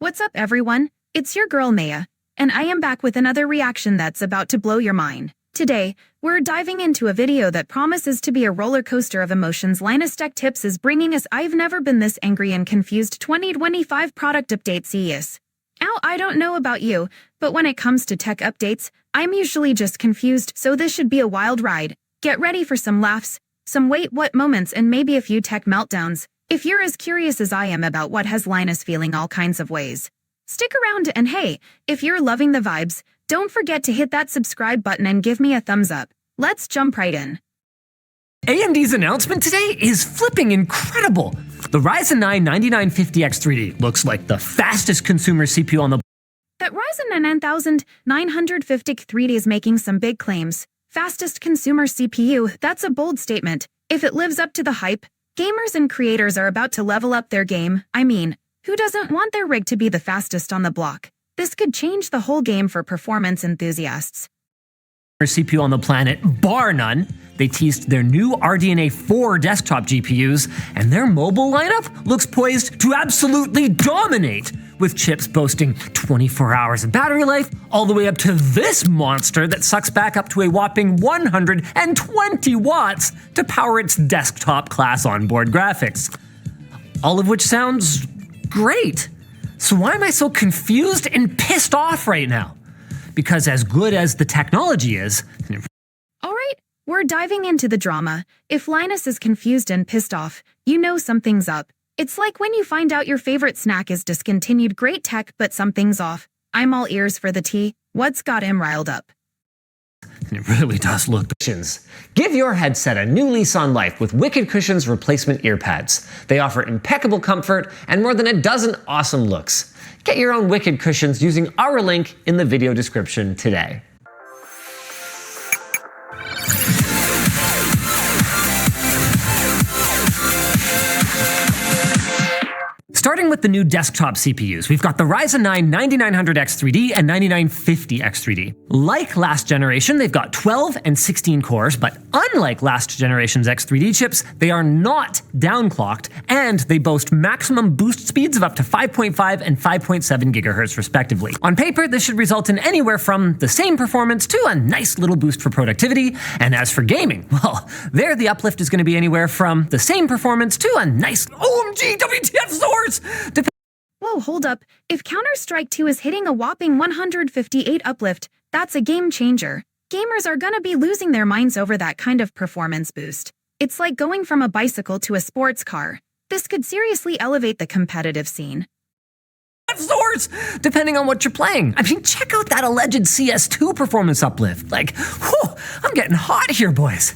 What's up, everyone? It's your girl Naia, and I am back with another reaction that's about to blow your mind. Today, we're diving into a video that promises to be a roller coaster of emotions. Linus Tech Tips is bringing us I've never been this angry and confused 2025 product update CES. Now, I don't know about you, but when it comes to tech updates, I'm usually just confused, so this should be a wild ride. Get ready for some laughs, some wait what moments, and maybe a few tech meltdowns. If you're as curious as I am about what has Linus feeling all kinds of ways, stick around, and hey, if you're loving the vibes, don't forget to hit that subscribe button and give me a thumbs up. Let's jump right in. AMD's announcement today is flipping incredible. The Ryzen 9 9950X3D looks like the fastest consumer CPU on the That Ryzen 9950X3D is making some big claims. Fastest consumer CPU, that's a bold statement. If it lives up to the hype, gamers and creators are about to level up their game. I mean, who doesn't want their rig to be the fastest on the block? This could change the whole game for performance enthusiasts. CPU on the planet, bar none. They teased their new RDNA 4 desktop GPUs, and their mobile lineup looks poised to absolutely dominate, with chips boasting 24 hours of battery life, all the way up to this monster that sucks back up to a whopping 120 watts to power its desktop class onboard graphics. All of which sounds great. So why am I so confused and pissed off right now? Because as good as the technology is... Alright, we're diving into the drama. If Linus is confused and pissed off, you know something's up. It's like when you find out your favorite snack is discontinued. Great tech, but something's off. I'm all ears for the tea. What's got him riled up? It really does look... Give your headset a new lease on life with Wicked Cushion's replacement ear pads. They offer impeccable comfort and more than a dozen awesome looks. Get your own Wicked Cushions using our link in the video description today. Starting with the new desktop CPUs, we've got the Ryzen 9 9900X3D and 9950X3D. Like last generation, they've got 12 and 16 cores, but unlike last generation's X3D chips, they are not downclocked, and they boast maximum boost speeds of up to 5.5 and 5.7 GHz respectively. On paper, this should result in anywhere from the same performance to a nice little boost for productivity, and as for gaming, well, there the uplift is going to be anywhere from the same performance to a nice OMG WTF source! Whoa, hold up. If Counter-Strike 2 is hitting a whopping 158 uplift, that's a game changer. Gamers are gonna be losing their minds over that kind of performance boost. It's like going from a bicycle to a sports car. This could seriously elevate the competitive scene. Source, depending on what you're playing. I mean, check out that alleged CS2 performance uplift. Like, whew, I'm getting hot here, boys.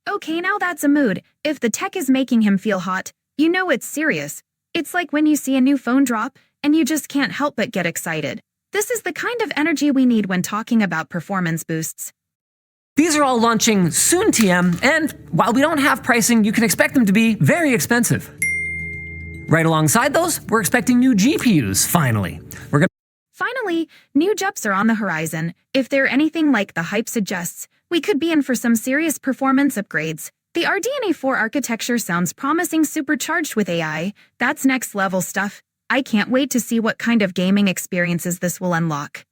Okay, now that's a mood. If the tech is making him feel hot, you know it's serious. It's like when you see a new phone drop, and you just can't help but get excited. This is the kind of energy we need when talking about performance boosts. These are all launching soon, TM, and while we don't have pricing, you can expect them to be very expensive. Right alongside those, we're expecting new GPUs, finally. Finally, new JUPs are on the horizon. If they're anything like the hype suggests, we could be in for some serious performance upgrades. The RDNA 4 architecture sounds promising, supercharged with AI. That's next level stuff. I can't wait to see what kind of gaming experiences this will unlock.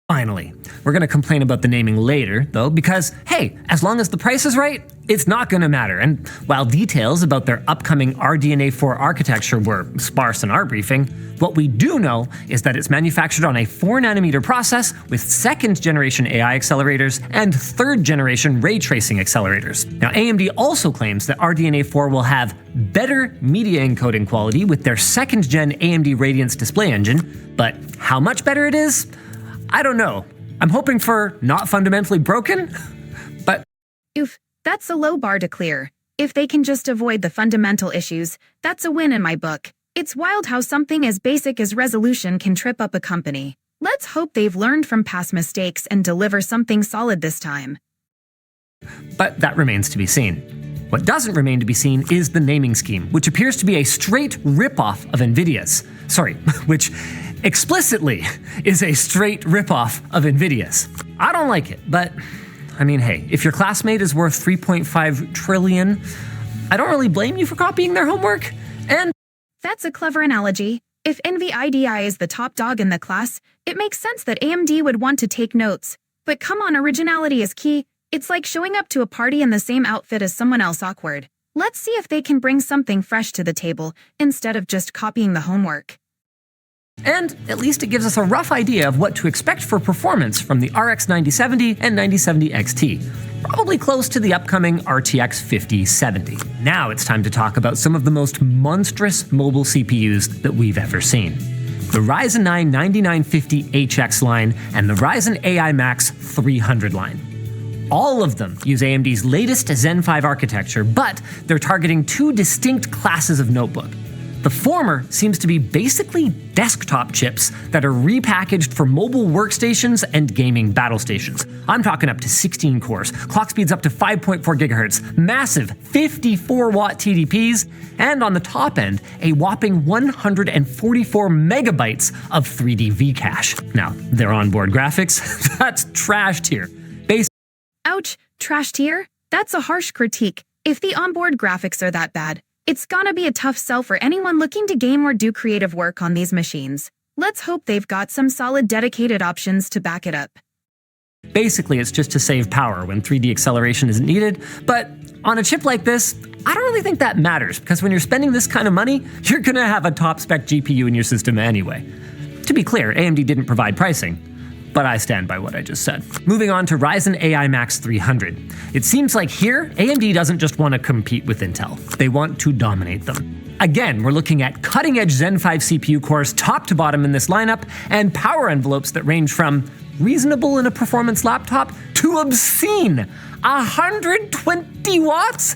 Finally, we're going to complain about the naming later, though, because, hey, as long as the price is right, it's not going to matter. And while details about their upcoming RDNA 4 architecture were sparse in our briefing, what we do know is that it's manufactured on a 4nm process with 2nd generation AI accelerators and 3rd generation ray tracing accelerators. Now, AMD also claims that RDNA 4 will have better media encoding quality with their 2nd gen AMD Radiance display engine, but how much better it is? I don't know. I'm hoping for not fundamentally broken, but... Oof, that's a low bar to clear. If they can just avoid the fundamental issues, that's a win in my book. It's wild how something as basic as resolution can trip up a company. Let's hope they've learned from past mistakes and deliver something solid this time. But that remains to be seen. What doesn't remain to be seen is the naming scheme, which appears to be a straight ripoff of NVIDIA's. Sorry, which explicitly is a straight ripoff of NVIDIA's. I don't like it, but I mean, hey, if your classmate is worth 3.5 trillion, I don't really blame you for copying their homework, and That's a clever analogy. If NVIDIA is the top dog in the class, it makes sense that AMD would want to take notes. But come on, originality is key. It's like showing up to a party in the same outfit as someone else awkward. Let's see if they can bring something fresh to the table instead of just copying the homework. And at least it gives us a rough idea of what to expect for performance from the RX 9070 and 9070 XT. Probably close to the upcoming RTX 5070. Now it's time to talk about some of the most monstrous mobile CPUs that we've ever seen. The Ryzen 9 9950HX line and the Ryzen AI Max 300 line. All of them use AMD's latest Zen 5 architecture, but they're targeting two distinct classes of notebook. The former seems to be basically desktop chips that are repackaged for mobile workstations and gaming battle stations. I'm talking up to 16 cores, clock speeds up to 5.4 gigahertz, massive 54-watt TDPs, and on the top end, a whopping 144 megabytes of 3D V-cache. Now, their onboard graphics, that's trash tier. Ouch, trash tier? That's a harsh critique. If the onboard graphics are that bad, it's gonna be a tough sell for anyone looking to game or do creative work on these machines. Let's hope they've got some solid dedicated options to back it up. Basically, it's just to save power when 3D acceleration isn't needed, but on a chip like this, I don't really think that matters, because when you're spending this kind of money, you're gonna have a top-spec GPU in your system anyway. To be clear, AMD didn't provide pricing, but I stand by what I just said. Moving on to Ryzen AI Max 300. It seems like here, AMD doesn't just want to compete with Intel. They want to dominate them. Again, we're looking at cutting-edge Zen 5 CPU cores top to bottom in this lineup, and power envelopes that range from reasonable in a performance laptop to obscene 120 watts?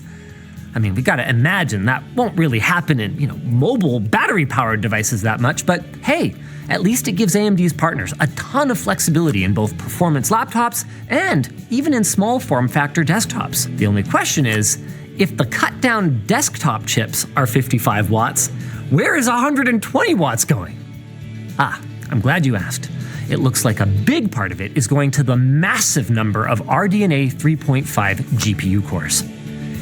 I mean, we gotta imagine that won't really happen in, mobile battery-powered devices that much, but hey, at least it gives AMD's partners a ton of flexibility in both performance laptops and even in small form factor desktops. The only question is, if the cut-down desktop chips are 55 watts, where is 120 watts going? I'm glad you asked. It looks like a big part of it is going to the massive number of RDNA 3.5 GPU cores.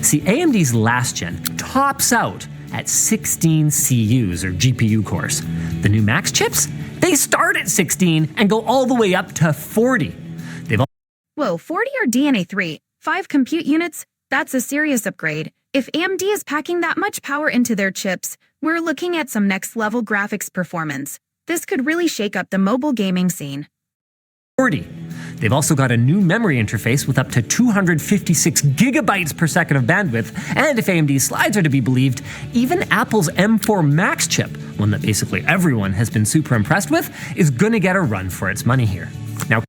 See, AMD's last gen tops out at 16 CUs, or GPU cores. The new Max chips, they start at 16 and go all the way up to 40. Whoa, 40 or DNA3? 5 compute units? That's a serious upgrade. If AMD is packing that much power into their chips, we're looking at some next-level graphics performance. This could really shake up the mobile gaming scene. 40. They've also got a new memory interface with up to 256 gigabytes per second of bandwidth, and if AMD's slides are to be believed, even Apple's M4 Max chip, one that basically everyone has been super impressed with, is gonna get a run for its money here. Now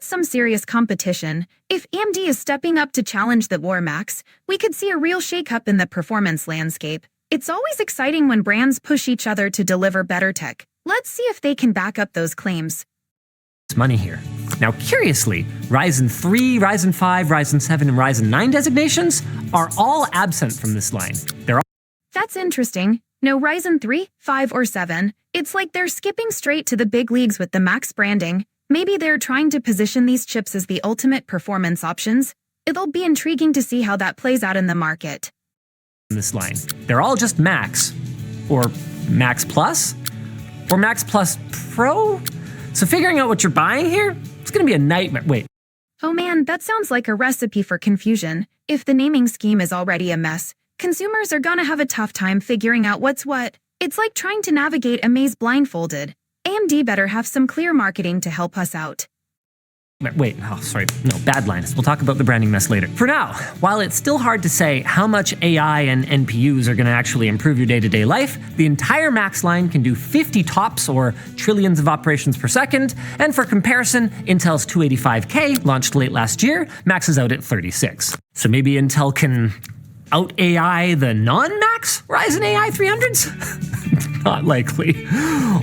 That's some serious competition. If AMD is stepping up to challenge the War Max, we could see a real shakeup in the performance landscape. It's always exciting when brands push each other to deliver better tech. Let's see if they can back up those claims. Money here. Now, curiously, Ryzen 3, Ryzen 5, Ryzen 7, and Ryzen 9 designations are all absent from this line. That's interesting. No Ryzen 3, 5, or 7. It's like they're skipping straight to the big leagues with the Max branding. Maybe they're trying to position these chips as the ultimate performance options. It'll be intriguing to see how that plays out in the market. This line. They're all just Max, or Max Plus, or Max Plus Pro. So figuring out what you're buying here, it's gonna be a nightmare. Wait. Oh man, that sounds like a recipe for confusion. If the naming scheme is already a mess, consumers are gonna have a tough time figuring out what's what. It's like trying to navigate a maze blindfolded. AMD better have some clear marketing to help us out. Wait, sorry. No, bad Linus. We'll talk about the branding mess later. For now, while it's still hard to say how much AI and NPUs are going to actually improve your day-to-day life, the entire Max line can do 50 TOPS, or trillions of operations per second, and for comparison, Intel's 285K, launched late last year, maxes out at 36. So maybe Intel can out-AI the non-Max Ryzen AI 300s? Not likely.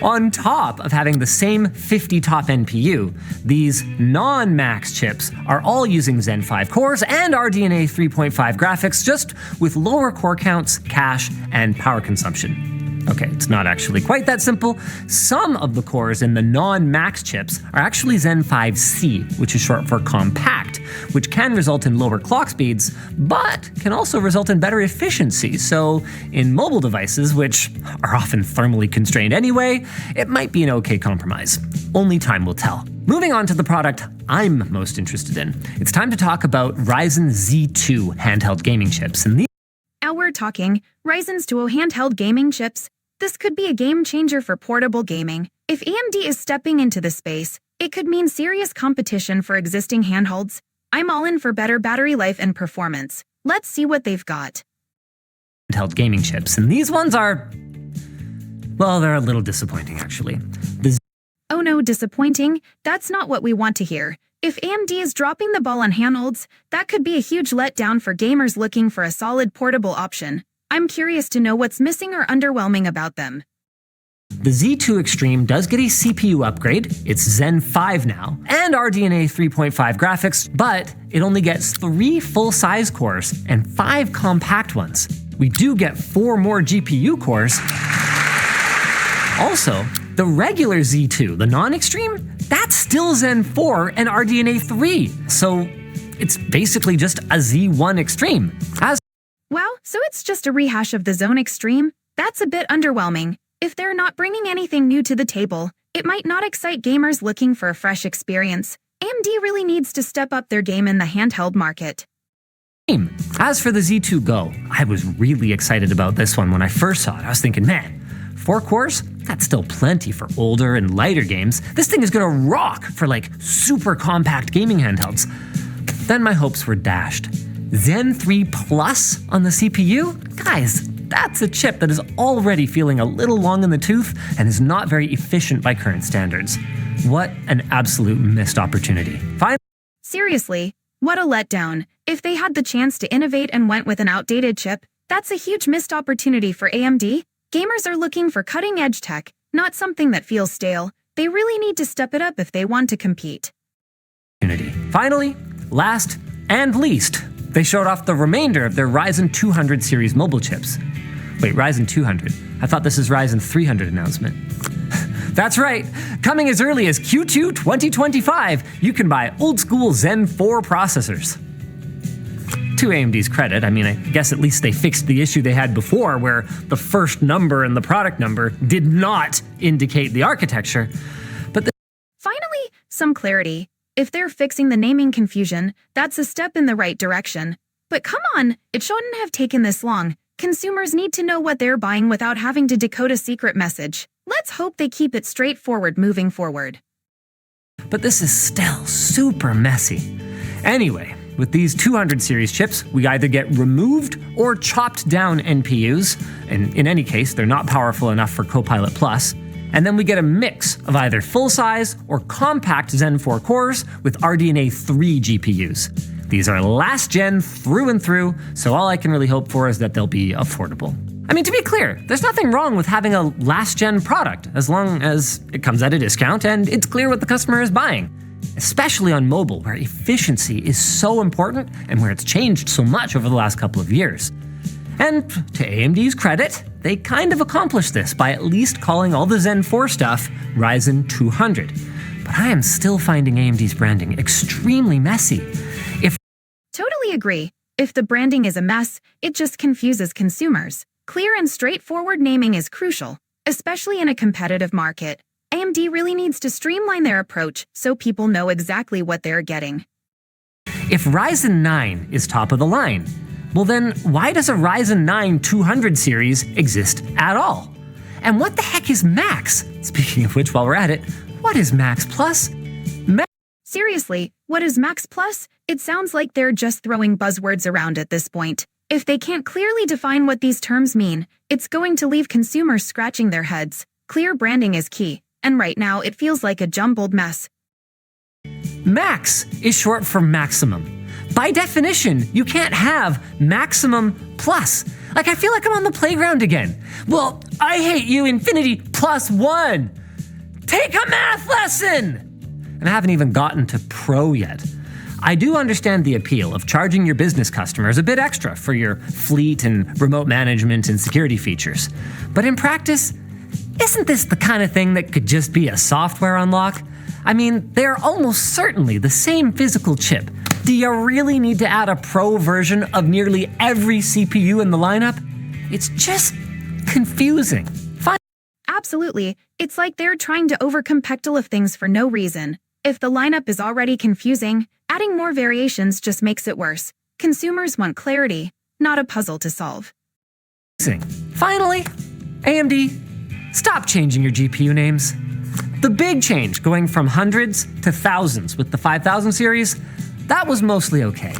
On top of having the same 50 top NPU, these non-Max chips are all using Zen 5 cores and RDNA 3.5 graphics, just with lower core counts, cache, and power consumption. Okay, it's not actually quite that simple. Some of the cores in the non-Max chips are actually Zen 5C, which is short for compact, which can result in lower clock speeds, but can also result in better efficiency. So in mobile devices, which are often thermally constrained anyway, it might be an okay compromise. Only time will tell. Moving on to the product I'm most interested in, it's time to talk about Ryzen Z2 handheld gaming chips. And Now we're talking Ryzen's Duo handheld gaming chips. This could be a game changer for portable gaming. If AMD is stepping into the space, it could mean serious competition for existing handhelds. I'm all in for better battery life and performance. Let's see what they've got. handheld gaming chips, and these ones are, well, they're a little disappointing actually. Oh no, disappointing? That's not what we want to hear. If AMD is dropping the ball on handhelds, that could be a huge letdown for gamers looking for a solid portable option. I'm curious to know what's missing or underwhelming about them. The Z2 Extreme does get a CPU upgrade, it's Zen 5 now, and RDNA 3.5 graphics, but it only gets 3 full-size cores and 5 compact ones. We do get 4 more GPU cores. Also, the regular Z2, the non-Extreme, that's still Zen 4 and RDNA 3, so it's basically just a Z1 Extreme. Wow, so it's just a rehash of the Zone Extreme? That's a bit underwhelming. If they're not bringing anything new to the table, it might not excite gamers looking for a fresh experience. AMD really needs to step up their game in the handheld market. As for the Z2 Go, I was really excited about this one when I first saw it. I was thinking, man, 4 cores? That's still plenty for older and lighter games. This thing is gonna rock for like super compact gaming handhelds. Then my hopes were dashed. Zen 3 Plus on the CPU? Guys, that's a chip that is already feeling a little long in the tooth and is not very efficient by current standards. What an absolute missed opportunity. Seriously, what a letdown. If they had the chance to innovate and went with an outdated chip, that's a huge missed opportunity for AMD. Gamers are looking for cutting-edge tech, not something that feels stale. They really need to step it up if they want to compete. Finally, last and least, they showed off the remainder of their Ryzen 200 series mobile chips. Wait, Ryzen 200? I thought this is Ryzen 300 announcement. That's right, coming as early as Q2 2025, you can buy old-school Zen 4 processors. To AMD's credit, I mean, I guess at least they fixed the issue they had before where the first number and the product number did not indicate the architecture. But Finally, some clarity. If they're fixing the naming confusion, that's a step in the right direction. But come on, it shouldn't have taken this long. Consumers need to know what they're buying without having to decode a secret message. Let's hope they keep it straightforward moving forward. But this is still super messy. Anyway, with these 200 series chips, we either get removed or chopped down NPUs, and in any case, they're not powerful enough for Copilot Plus, and then we get a mix of either full-size or compact Zen 4 cores with RDNA 3 GPUs. These are last-gen through and through, so all I can really hope for is that they'll be affordable. I mean, to be clear, there's nothing wrong with having a last-gen product, as long as it comes at a discount and it's clear what the customer is buying. Especially on mobile, where efficiency is so important and where it's changed so much over the last couple of years. And to AMD's credit, they kind of accomplished this by at least calling all the Zen 4 stuff Ryzen 200. But I am still finding AMD's branding extremely messy. Totally agree. If the branding is a mess, it just confuses consumers. Clear and straightforward naming is crucial, especially in a competitive market. AMD really needs to streamline their approach so people know exactly what they're getting. If Ryzen 9 is top of the line, well then why does a Ryzen 9 200 series exist at all? And what the heck is Max? Speaking of which, while we're at it, what is Max Plus? Seriously, what is Max Plus? It sounds like they're just throwing buzzwords around at this point. If they can't clearly define what these terms mean, it's going to leave consumers scratching their heads. Clear branding is key, and right now it feels like a jumbled mess. Max is short for maximum. By definition, you can't have maximum plus. Like, I feel like I'm on the playground again. Well, I hate you, infinity plus 1. Take a math lesson! And I haven't even gotten to pro yet. I do understand the appeal of charging your business customers a bit extra for your fleet and remote management and security features. But in practice, isn't this the kind of thing that could just be a software unlock? I mean, they are almost certainly the same physical chip, Do you really need to add a pro version of nearly every CPU in the lineup? It's just confusing. Absolutely. It's like they're trying to overcompactal of things for no reason. If the lineup is already confusing, adding more variations just makes it worse. Consumers want clarity, not a puzzle to solve. Finally, AMD, stop changing your GPU names. The big change, going from hundreds to thousands with the 5000 series, that was mostly okay.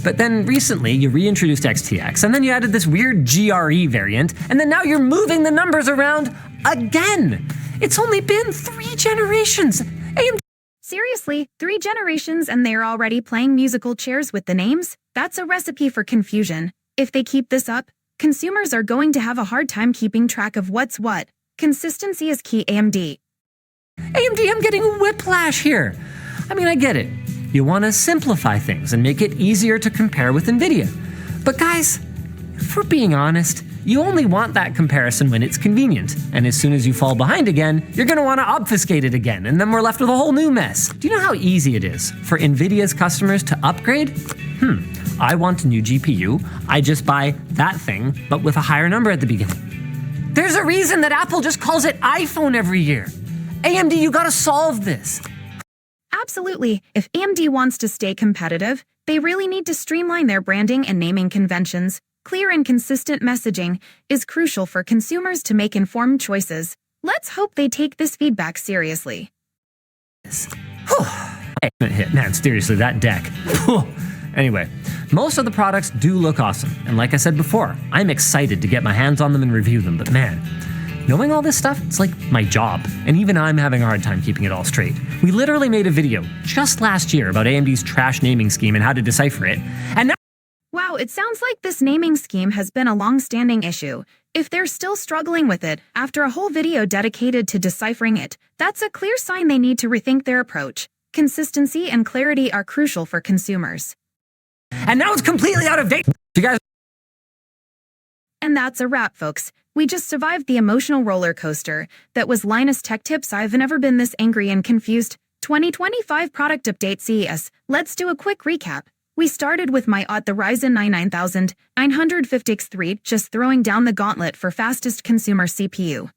But then recently you reintroduced XTX, and then you added this weird GRE variant, and then now you're moving the numbers around again. It's only been 3 generations. AMD. Seriously, 3 generations and they're already playing musical chairs with the names? That's a recipe for confusion. If they keep this up, consumers are going to have a hard time keeping track of what's what. Consistency is key, AMD. AMD, I'm getting whiplash here. I mean, I get it. You want to simplify things and make it easier to compare with NVIDIA. But guys, if we're being honest, you only want that comparison when it's convenient. And as soon as you fall behind again, you're going to want to obfuscate it again, and then we're left with a whole new mess. Do you know how easy it is for NVIDIA's customers to upgrade? I want a new GPU. I just buy that thing, but with a higher number at the beginning. There's a reason that Apple just calls it iPhone every year. AMD, you gotta solve this. Absolutely. If AMD wants to stay competitive, they really need to streamline their branding and naming conventions. Clear and consistent messaging is crucial for consumers to make informed choices. Let's hope they take this feedback seriously. Man, seriously, that deck. Anyway, most of the products do look awesome, and like I said before, I'm excited to get my hands on them and review them, but man, knowing all this stuff, it's like my job, and even I'm having a hard time keeping it all straight. We literally made a video just last year about AMD's trash naming scheme and how to decipher it, and now— Wow, it sounds like this naming scheme has been a long-standing issue. If they're still struggling with it after a whole video dedicated to deciphering it, that's a clear sign they need to rethink their approach. Consistency and clarity are crucial for consumers. And now it's completely out of date. You guys— And that's a wrap, folks. We just survived the emotional roller coaster that was Linus Tech Tips. I've never been this angry and confused. 2025 product update CES. Let's do a quick recap. We started with the Ryzen 9 9950X3, just throwing down the gauntlet for fastest consumer CPU.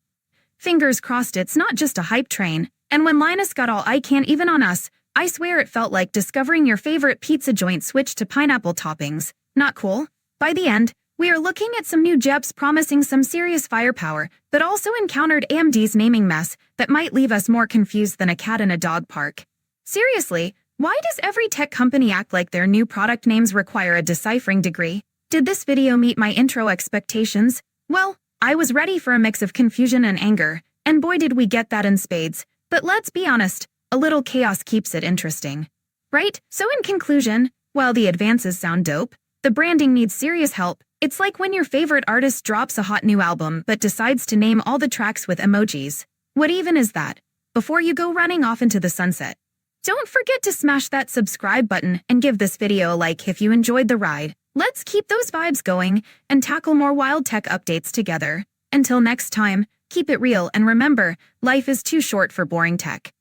Fingers crossed it's not just a hype train. And when Linus got all I can't even on us, I swear it felt like discovering your favorite pizza joint switched to pineapple toppings. Not cool? By the end, we are looking at some new GPUs promising some serious firepower, but also encountered AMD's naming mess that might leave us more confused than a cat in a dog park. Seriously, why does every tech company act like their new product names require a deciphering degree? Did this video meet my intro expectations? Well, I was ready for a mix of confusion and anger, and boy did we get that in spades. But let's be honest, a little chaos keeps it interesting. Right? So in conclusion, while the advances sound dope, the branding needs serious help. It's like when your favorite artist drops a hot new album but decides to name all the tracks with emojis. What even is that? Before you go running off into the sunset. Don't forget to smash that subscribe button and give this video a like if you enjoyed the ride. Let's keep those vibes going and tackle more wild tech updates together. Until next time, keep it real and remember, life is too short for boring tech.